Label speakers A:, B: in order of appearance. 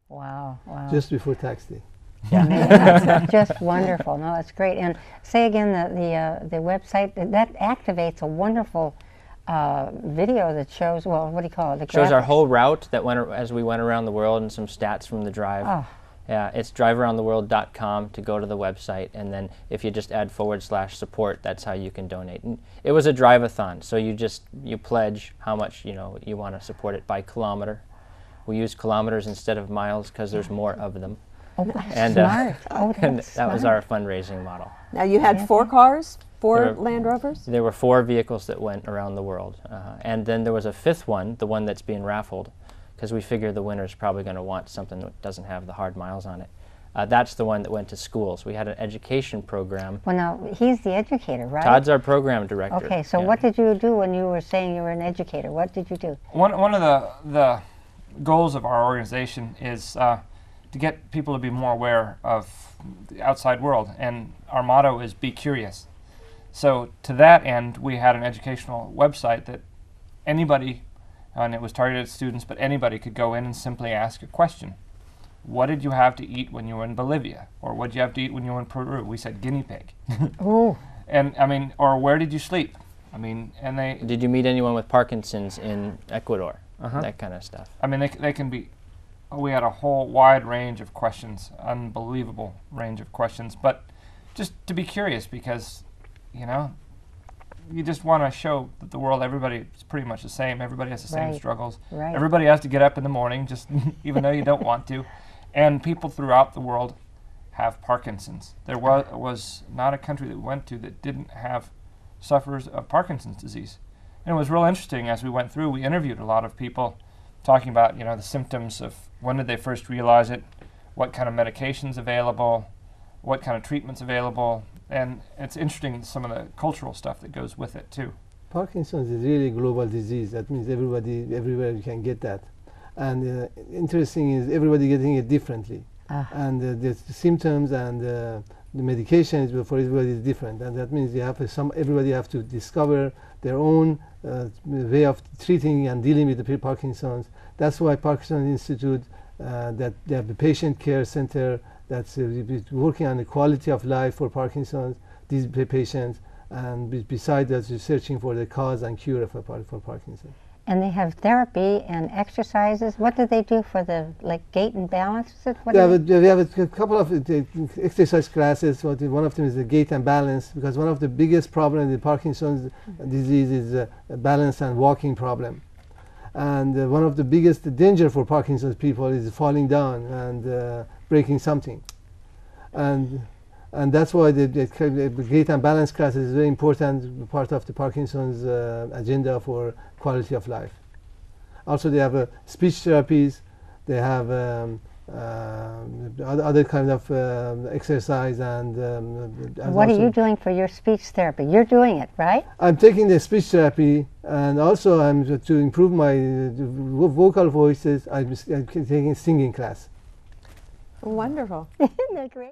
A: Wow, wow.
B: just before tax day.
A: That's just wonderful. No, that's great. And say again the website that activates a wonderful video that shows, well, what do you call it? The
C: shows our
A: graphics.
C: whole route that went as we went around the world and some stats from the drive.
A: Oh.
C: Yeah, it's drivearoundtheworld.com to go to the website, and then if you just add /support, that's how you can donate. And it was a drive-a-thon, so you pledge how much you want to support it by kilometer. We use kilometers instead of miles because there's more of them.
A: Oh, that's
C: And,
A: smart. Oh,
C: and
A: that's
C: that was
A: smart.
C: our fundraising model.
D: Now you had 4 cars, 4
C: There were-
D: Land Rovers?
C: There were 4 vehicles that went around the world, and then there was a 5th one, the one that's being raffled, because we figure the winner's probably going to want something that doesn't have the hard miles on it. That's the one that went to schools. We had an education program.
A: Well, now, he's the educator, right?
C: Todd's our program director.
A: Okay, so
C: yeah.
A: what did you do when you were saying you were an educator? What did you do?
E: One of the goals of our organization is to get people to be more aware of the outside world, and our motto is be curious. So to that end, we had an educational website that anybody, and it was targeted at students, but anybody could go in and simply ask a question. What did you have to eat when you were in Bolivia? Or what did you have to eat when you were in Peru? We said guinea pig.
A: Ooh.
E: And I mean, or where did you sleep? I mean, and they,
C: Did you meet anyone with Parkinson's in Ecuador?
E: Uh-huh.
C: That kind of stuff.
E: I mean, they can be, we had a whole wide range of questions, unbelievable range of questions, but just to be curious because, you just want to show that the world, everybody is pretty much the same. Everybody has the same
A: Right.
E: struggles.
A: Right.
E: Everybody has to get up in the morning, just even though you don't want to. And people throughout the world have Parkinson's. There was not a country that we went to that didn't have sufferers of Parkinson's disease. And it was real interesting as we went through. We interviewed a lot of people talking about, the symptoms of when did they first realize it, what kind of medications available, what kind of treatments available. And it's interesting some of the cultural stuff that goes with it too.
B: Parkinson's is really a global disease. That means everywhere you can get that. And interesting is everybody getting it differently. And the symptoms and the medication is for everybody is different. And that means everybody have to discover their own way of treating and dealing with the Parkinson's. That's why Parkinson's Institute, that they have the patient care center that's working on the quality of life for Parkinson's, these patients, and besides that, searching for the cause and cure for Parkinson's.
A: And they have therapy and exercises. What do they do for the gait and balance? Is it? What
B: We have a couple of exercise classes. One of them is the gait and balance, because one of the biggest problems in Parkinson's disease is a balance and walking problem. And one of the biggest danger for Parkinson's people is falling down and breaking something. And that's why the gait and balance class is a very important part of the Parkinson's agenda for quality of life. Also, they have speech therapies. They have other kind of exercise and
A: what are you doing for your speech therapy? You're doing it, right?
B: I'm taking the speech therapy, and also I'm to improve my vocal voices. I'm taking singing class.
D: Wonderful.
A: Isn't that great?